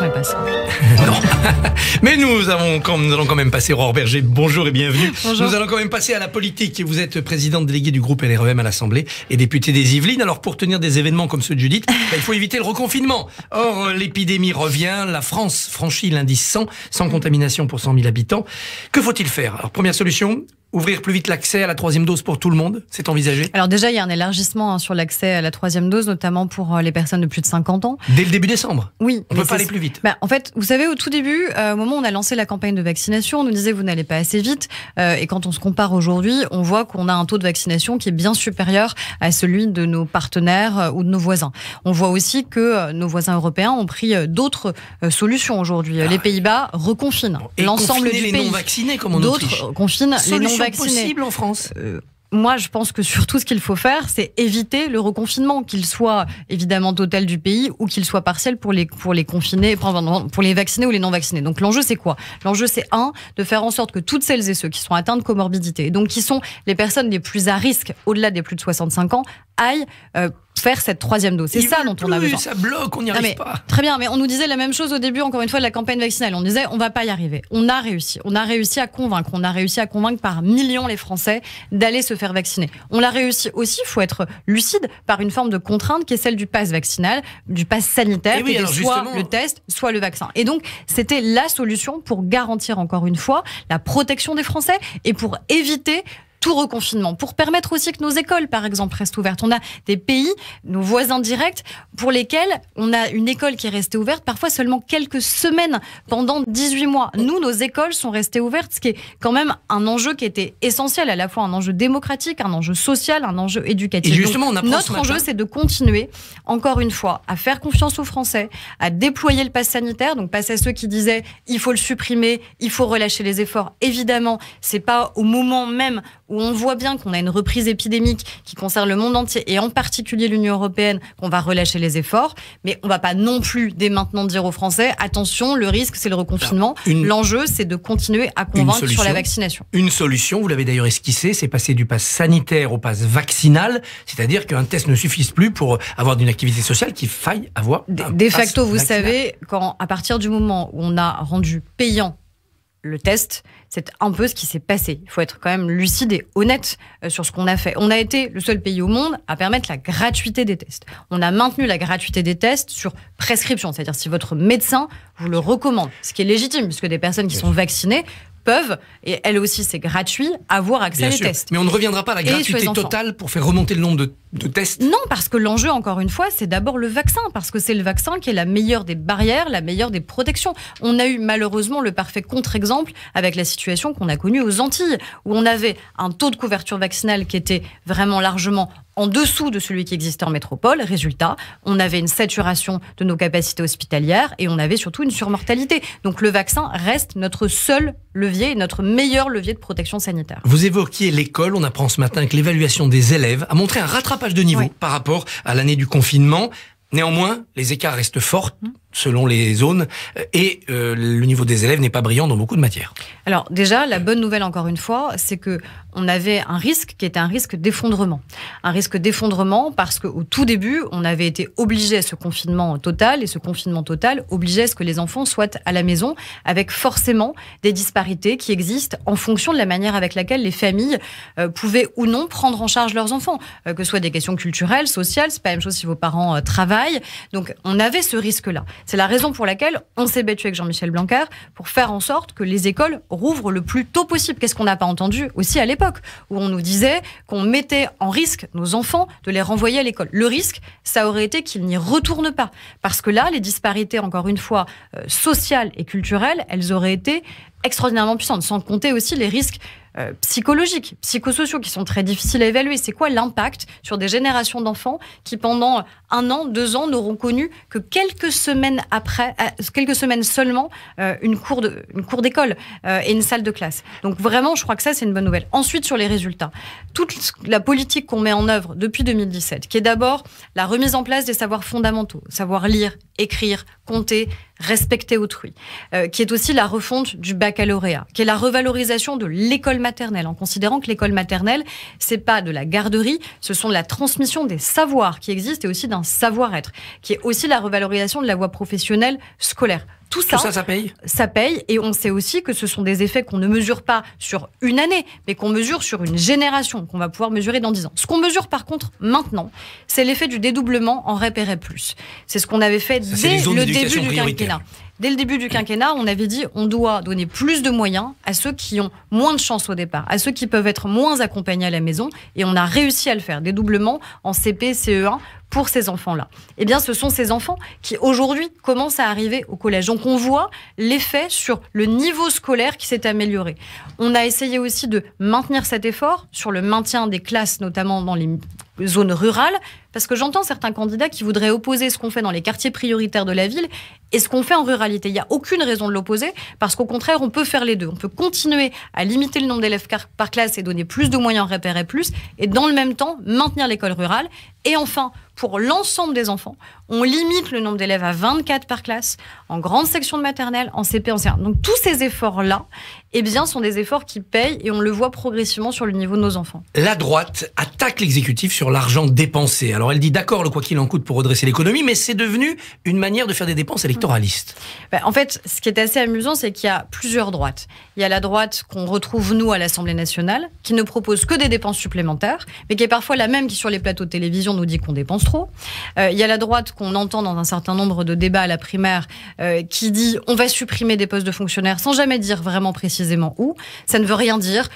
vaccination n'est pas simple. Non. Mais nous allons quand même passer, Aurore Berger, bonjour et bienvenue. Bonjour. Nous allons quand même passer à la politique. Vous êtes présidente déléguée du groupe LREM à l'Assemblée et députée des Yvelines. Alors pour tenir des événements comme ceux de Judith, il faut éviter le reconfinement. Or, l'épidémie revient. La France franchit l'indice 100, sans contamination pour 100 000 habitants. Que faut-il faire? Alors première solution, ouvrir plus vite l'accès à la 3e dose pour tout le monde, c'est envisagé? Alors déjà, il y a un élargissement sur l'accès à la 3e dose, notamment pour les personnes de plus de 50 ans. Dès le début décembre? Oui. On ne peut pas aller plus vite. En fait, vous savez, au tout début, au moment où on a lancé la campagne de vaccination, on nous disait vous n'allez pas assez vite. Et quand on se compare aujourd'hui, on voit qu'on a un taux de vaccination qui est bien supérieur à celui de nos partenaires ou de nos voisins. On voit aussi que nos voisins européens ont pris d'autres solutions aujourd'hui. Les Pays-Bas reconfinent l'ensemble du pays. Les non-vaccinés, comme en Autriche. D'autres confinent les non-vaccinés. Possible en France? Moi, je pense que surtout, ce qu'il faut faire, c'est éviter le reconfinement, qu'il soit évidemment total du pays ou qu'il soit partiel pour les confinés, pour les vaccinés ou les non-vaccinés. Donc l'enjeu, c'est quoi? L'enjeu, c'est de faire en sorte que toutes celles et ceux qui sont atteints de comorbidité, donc qui sont les personnes les plus à risque au-delà des plus de 65 ans, aillent faire cette 3e dose. C'est ça dont on a besoin. Ça bloque, on n'y arrive pas. Très bien, mais on nous disait la même chose au début, encore une fois, de la campagne vaccinale. On disait, on va pas y arriver. On a réussi. On a réussi à convaincre. On a réussi à convaincre par millions les Français d'aller se faire vacciner. On l'a réussi aussi, il faut être lucide, par une forme de contrainte qui est celle du pass vaccinal, du pass sanitaire, qui était soit le test, soit le vaccin. Et donc, c'était la solution pour garantir, encore une fois, la protection des Français et pour éviter tout reconfinement, pour permettre aussi que nos écoles, par exemple, restent ouvertes. On a des pays, nos voisins directs, pour lesquels on a une école qui est restée ouverte, parfois seulement quelques semaines, pendant 18 mois. Nous, nos écoles sont restées ouvertes, ce qui est quand même un enjeu qui était essentiel, à la fois un enjeu démocratique, un enjeu social, un enjeu éducatif. Et justement, on apprend notre enjeu, c'est de continuer, encore une fois, à faire confiance aux Français, à déployer le pass sanitaire, donc passer à ceux qui disaient il faut le supprimer, il faut relâcher les efforts. Évidemment, c'est pas au moment même où on voit bien qu'on a une reprise épidémique qui concerne le monde entier et en particulier l'Union européenne qu'on va relâcher les efforts, mais on ne va pas non plus dès maintenant dire aux Français attention, le risque c'est le reconfinement. L'enjeu c'est de continuer à convaincre sur la vaccination. Une solution, vous l'avez d'ailleurs esquissé, c'est passer du pass sanitaire au pass vaccinal, c'est-à-dire qu'un test ne suffise plus pour avoir une activité sociale, qu'il faille avoir un de facto, vous vaccinal. savez, à partir du moment où on a rendu payant le test, c'est un peu ce qui s'est passé. Il faut être quand même lucide et honnête sur ce qu'on a fait. On a été le seul pays au monde à permettre la gratuité des tests. On a maintenu la gratuité des tests sur prescription, c'est-à-dire si votre médecin vous le recommande, ce qui est légitime, puisque des personnes qui sont vaccinées peuvent, et elle aussi c'est gratuit, avoir accès à des tests. Mais on ne reviendra pas à la gratuité totale pour faire remonter le nombre de tests. Non, parce que l'enjeu, encore une fois, c'est d'abord le vaccin, parce que c'est le vaccin qui est la meilleure des barrières, la meilleure des protections. On a eu malheureusement le parfait contre-exemple avec la situation qu'on a connue aux Antilles, où on avait un taux de couverture vaccinale qui était vraiment largement en dessous de celui qui existait en métropole. Résultat, on avait une saturation de nos capacités hospitalières et on avait surtout une surmortalité. Donc le vaccin reste notre seul levier, notre meilleur levier de protection sanitaire. Vous évoquiez l'école, on apprend ce matin que l'évaluation des élèves a montré un rattrapage de niveau par rapport à l'année du confinement. Néanmoins, les écarts restent forts selon les zones et le niveau des élèves n'est pas brillant dans beaucoup de matières. Alors déjà, la bonne nouvelle encore une fois, c'est que on avait un risque qui était un risque d'effondrement. Un risque d'effondrement parce qu'au tout début, on avait été obligé à ce confinement total et ce confinement total obligeait à ce que les enfants soient à la maison avec forcément des disparités qui existent en fonction de la manière avec laquelle les familles pouvaient ou non prendre en charge leurs enfants. Que ce soit des questions culturelles, sociales, c'est pas la même chose si vos parents travaillent. Donc on avait ce risque-là. C'est la raison pour laquelle on s'est battu avec Jean-Michel Blanquer pour faire en sorte que les écoles rouvrent le plus tôt possible. Qu'est-ce qu'on n'a pas entendu aussi à l'époque, où on nous disait qu'on mettait en risque nos enfants de les renvoyer à l'école. Le risque, ça aurait été qu'ils n'y retournent pas. Parce que là, les disparités, encore une fois, sociales et culturelles, elles auraient été extraordinairement puissantes, sans compter aussi les risques psychologiques, psychosociaux qui sont très difficiles à évaluer. C'est quoi l'impact sur des générations d'enfants qui pendant 1 an, 2 ans n'auront connu que quelques semaines seulement une cour d'école et une salle de classe. Donc vraiment, je crois que ça c'est une bonne nouvelle. Ensuite sur les résultats, toute la politique qu'on met en œuvre depuis 2017, qui est d'abord la remise en place des savoirs fondamentaux, savoir lire, écrire, compter, respecter autrui, qui est aussi la refonte du baccalauréat, qui est la revalorisation de l'école maternelle, en considérant que l'école maternelle, c'est pas de la garderie, ce sont de la transmission des savoirs qui existent et aussi d'un savoir-être, qui est aussi la revalorisation de la voie professionnelle scolaire. Tout ça, ça paye. Ça paye, et on sait aussi que ce sont des effets qu'on ne mesure pas sur une année, mais qu'on mesure sur une génération, qu'on va pouvoir mesurer dans 10 ans. Ce qu'on mesure par contre maintenant, c'est l'effet du dédoublement en REP et REP+. C'est ce qu'on avait fait dès le début du quinquennat. Dès le début du quinquennat, on avait dit on doit donner plus de moyens à ceux qui ont moins de chance au départ, à ceux qui peuvent être moins accompagnés à la maison, et on a réussi à le faire. Dédoublement en CP, CE1 pour ces enfants-là. Eh bien, ce sont ces enfants qui, aujourd'hui, commencent à arriver au collège. Donc, on voit l'effet sur le niveau scolaire qui s'est amélioré. On a essayé aussi de maintenir cet effort sur le maintien des classes, notamment dans les zones rurales, parce que j'entends certains candidats qui voudraient opposer ce qu'on fait dans les quartiers prioritaires de la ville et ce qu'on fait en ruralité. Il n'y a aucune raison de l'opposer, parce qu'au contraire, on peut faire les deux. On peut continuer à limiter le nombre d'élèves par classe et donner plus de moyens en REP et REP+, et dans le même temps, maintenir l'école rurale. Et enfin, pour l'ensemble des enfants, on limite le nombre d'élèves à 24 par classe, en grande section de maternelle, en CP, en CE1. Donc tous ces efforts-là, eh bien, sont des efforts qui payent, et on le voit progressivement sur le niveau de nos enfants. La droite attaque l'exécutif sur l'argent dépensé. Alors elle dit d'accord, le quoi qu'il en coûte pour redresser l'économie, mais c'est devenu une manière de faire des dépenses électoralistes. En fait, ce qui est assez amusant, c'est qu'il y a plusieurs droites. Il y a la droite qu'on retrouve, nous, à l'Assemblée nationale, qui ne propose que des dépenses supplémentaires, mais qui est parfois la même qui, sur les plateaux de télévision, nous dit qu'on dépense trop. Il y a la droite qu'on entend dans un certain nombre de débats à la primaire, qui dit on va supprimer des postes de fonctionnaires, sans jamais dire vraiment précisément où. Ça ne veut rien dire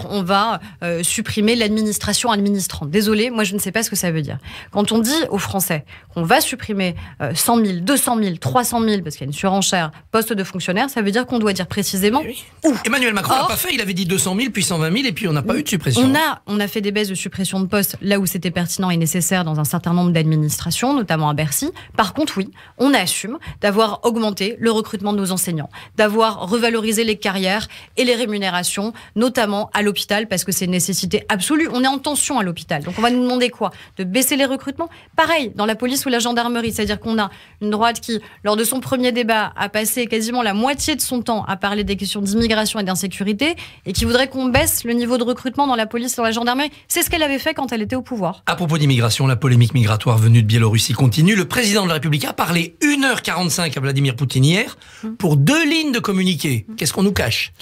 on va supprimer l'administration administrante. Désolé, moi je ne sais pas ce que ça veut dire. Quand on dit aux Français qu'on va supprimer 100 000, 200 000, 300 000, parce qu'il y a une surenchère, postes de fonctionnaires, ça veut dire qu'on doit dire précisément où. Emmanuel Macron n'a pas fait, il avait dit 200 000, puis 120 000, et puis on n'a pas eu de suppression. On a fait des baisses de suppression de postes là où c'était pertinent et nécessaire dans un certain nombre d'administrations, notamment à Bercy. Par contre, oui, on assume d'avoir augmenté le recrutement de nos enseignants, d'avoir revalorisé les carrières et les rémunérations, notamment à l'hôpital, parce que c'est une nécessité absolue. On est en tension à l'hôpital. Donc on va nous demander quoi? De baisser les recrutements? Pareil, dans la police ou la gendarmerie. C'est-à-dire qu'on a une droite qui, lors de son premier débat, a passé quasiment la moitié de son temps à parler des questions d'immigration et d'insécurité, et qui voudrait qu'on baisse le niveau de recrutement dans la police et dans la gendarmerie. C'est ce qu'elle avait fait quand elle était au pouvoir. À propos d'immigration, la polémique migratoire venue de Biélorussie continue. Le président de la République a parlé 1h45 à Vladimir Poutine hier pour 2 lignes de communiqué. Qu'est-ce qu'on nous cache?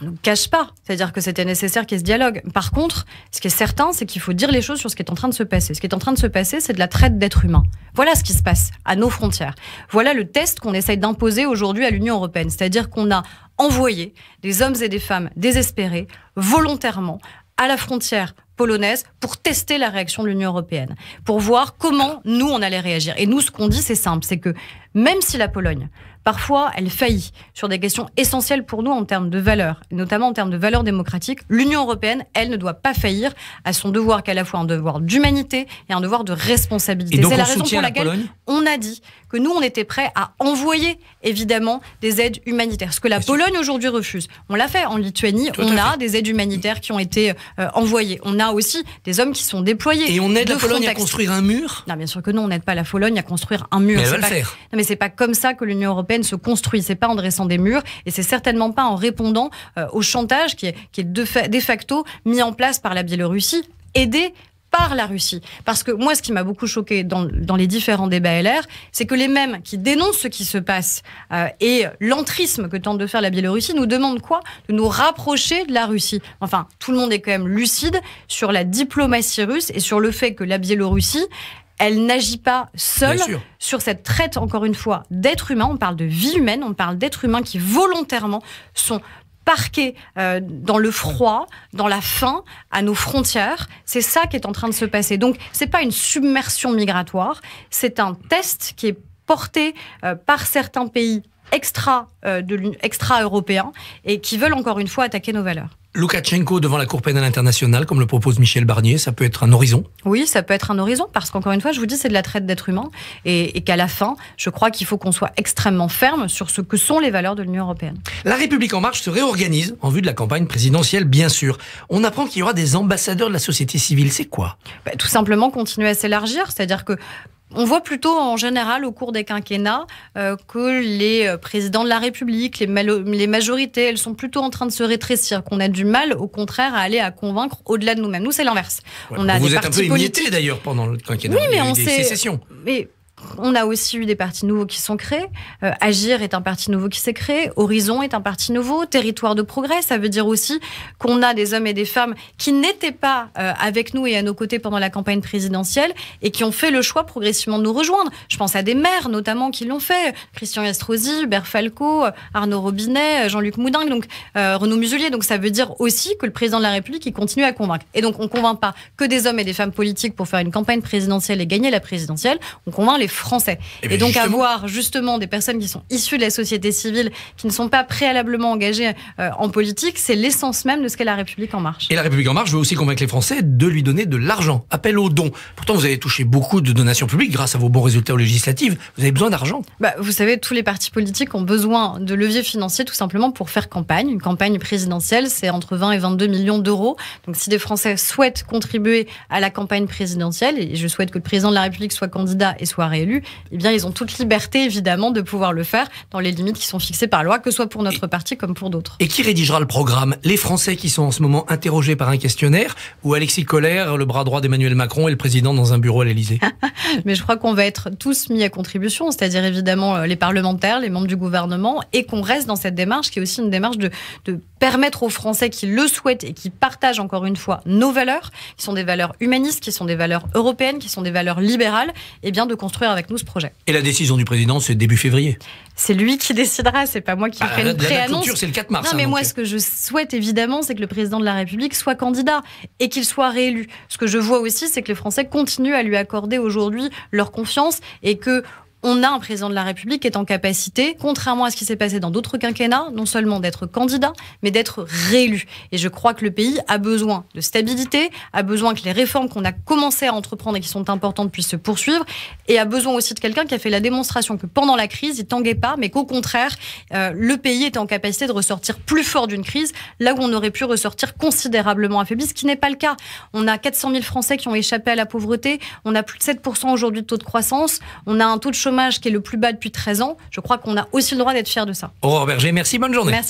On ne cache pas. C'est-à-dire que c'était nécessaire qu'il y ait ce dialogue. Par contre, ce qui est certain, c'est qu'il faut dire les choses sur ce qui est en train de se passer. Ce qui est en train de se passer, c'est de la traite d'êtres humains. Voilà ce qui se passe à nos frontières. Voilà le test qu'on essaye d'imposer aujourd'hui à l'Union européenne. C'est-à-dire qu'on a envoyé des hommes et des femmes désespérés, volontairement, à la frontière polonaise pour tester la réaction de l'Union européenne, pour voir comment nous, on allait réagir. Et nous, ce qu'on dit, c'est simple, c'est que même si la Pologne, parfois, elle faillit sur des questions essentielles pour nous en termes de valeurs, notamment en termes de valeurs démocratiques, l'Union européenne, elle, ne doit pas faillir à son devoir, qui est à la fois un devoir d'humanité et un devoir de responsabilité. Et donc, c'est la raison pour laquelle Pologne, on a dit que nous, on était prêts à envoyer, évidemment, des aides humanitaires. Ce que la Pologne, aujourd'hui, refuse. On l'a fait en Lituanie. On a des aides humanitaires qui ont été envoyées. On a aussi des hommes qui sont déployés. Et on aide la Pologne Frontex. à construire un mur? Non, bien sûr que non, on n'aide pas la Pologne à construire un mur. Mais elle va le faire. Non, mais c'est pas comme ça que l'Union européenne se construit. C'est pas en dressant des murs, et c'est certainement pas en répondant au chantage qui est de facto mis en place par la Biélorussie, aidé par la Russie. Parce que moi, ce qui m'a beaucoup choqué dans les différents débats LR, c'est que les mêmes qui dénoncent ce qui se passe et l'entrisme que tente de faire la Biélorussie nous demandent quoi? De nous rapprocher de la Russie. Enfin, tout le monde est quand même lucide sur la diplomatie russe et sur le fait que la Biélorussie, elle n'agit pas seule sur cette traite, encore une fois, d'êtres humains. On parle de vie humaine, on parle d'êtres humains qui volontairement sont parqués dans le froid, dans la faim, à nos frontières. C'est ça qui est en train de se passer. Donc, c'est pas une submersion migratoire, c'est un test qui est porté par certains pays extra-européens et qui veulent encore une fois attaquer nos valeurs. Loukachenko devant la Cour pénale internationale, comme le propose Michel Barnier, ça peut être un horizon? Oui, ça peut être un horizon, parce qu'encore une fois, je vous dis, c'est de la traite d'êtres humains, et qu'à la fin, je crois qu'il faut qu'on soit extrêmement ferme sur ce que sont les valeurs de l'Union européenne. La République En Marche se réorganise en vue de la campagne présidentielle, bien sûr. On apprend qu'il y aura des ambassadeurs de la société civile, c'est quoi? Tout simplement continuer à s'élargir, c'est-à-dire que On voit plutôt en général au cours des quinquennats que les présidents de la République, les majorités, elles sont plutôt en train de se rétrécir, qu'on a du mal au contraire à aller à convaincre au-delà de nous-mêmes. Nous, c'est l'inverse. Ouais, vous êtes un peu émietté d'ailleurs pendant le quinquennat. Oui, mais il y a eu des sécessions. On a aussi eu des partis nouveaux qui sont créés. Agir est un parti nouveau qui s'est créé. Horizon est un parti nouveau. Territoire de progrès, ça veut dire aussi qu'on a des hommes et des femmes qui n'étaient pas avec nous et à nos côtés pendant la campagne présidentielle et qui ont fait le choix progressivement de nous rejoindre. Je pense à des maires notamment qui l'ont fait. Christian Estrosi, Hubert Falco, Arnaud Robinet, Jean-Luc Moudingue, donc Renaud Muselier. Donc ça veut dire aussi que le président de la République il continue à convaincre. Et donc on ne convainc pas que des hommes et des femmes politiques pour faire une campagne présidentielle et gagner la présidentielle. On convainc les Français. Et donc avoir justement des personnes qui sont issues de la société civile, qui ne sont pas préalablement engagées en politique, c'est l'essence même de ce qu'est la République En Marche. Et la République En Marche veut aussi convaincre les Français de lui donner de l'argent. Appel aux dons. Pourtant, vous avez touché beaucoup de donations publiques grâce à vos bons résultats aux législatives. Vous avez besoin d'argent. Vous savez, tous les partis politiques ont besoin de leviers financiers tout simplement pour faire campagne. Une campagne présidentielle, c'est entre 20 et 22 millions d'euros. Donc si des Français souhaitent contribuer à la campagne présidentielle, et je souhaite que le président de la République soit candidat et soit réélu, eh bien, ils ont toute liberté, évidemment, de pouvoir le faire dans les limites qui sont fixées par loi, que ce soit pour notre parti comme pour d'autres. Et qui rédigera le programme? Les Français qui sont en ce moment interrogés par un questionnaire ou Alexis Collère, le bras droit d'Emmanuel Macron et le président dans un bureau à l'Élysée? Mais je crois qu'on va être tous mis à contribution, c'est-à-dire évidemment les parlementaires, les membres du gouvernement, et qu'on reste dans cette démarche qui est aussi une démarche de permettre aux Français qui le souhaitent et qui partagent encore une fois nos valeurs, qui sont des valeurs humanistes, qui sont des valeurs européennes, qui sont des valeurs libérales, et bien de construire avec nous ce projet. Et la décision du président, c'est début février. C'est lui qui décidera, c'est pas moi qui ferai une préannonce. C'est le 4 mars. Non, mais moi, ce que je souhaite évidemment, c'est que le président de la République soit candidat et qu'il soit réélu. Ce que je vois aussi, c'est que les Français continuent à lui accorder aujourd'hui leur confiance et que on a un président de la République qui est en capacité, contrairement à ce qui s'est passé dans d'autres quinquennats, non seulement d'être candidat, mais d'être réélu. Et je crois que le pays a besoin de stabilité, a besoin que les réformes qu'on a commencé à entreprendre et qui sont importantes puissent se poursuivre, et a besoin aussi de quelqu'un qui a fait la démonstration que pendant la crise, il tanguait pas, mais qu'au contraire, le pays était en capacité de ressortir plus fort d'une crise, là où on aurait pu ressortir considérablement affaibli, ce qui n'est pas le cas. On a 400 000 Français qui ont échappé à la pauvreté, on a plus de 7% aujourd'hui de taux de croissance, on a un taux de chômage qui est le plus bas depuis 13 ans. Je crois qu'on a aussi le droit d'être fiers de ça. Aurore Berger, merci, bonne journée. Merci.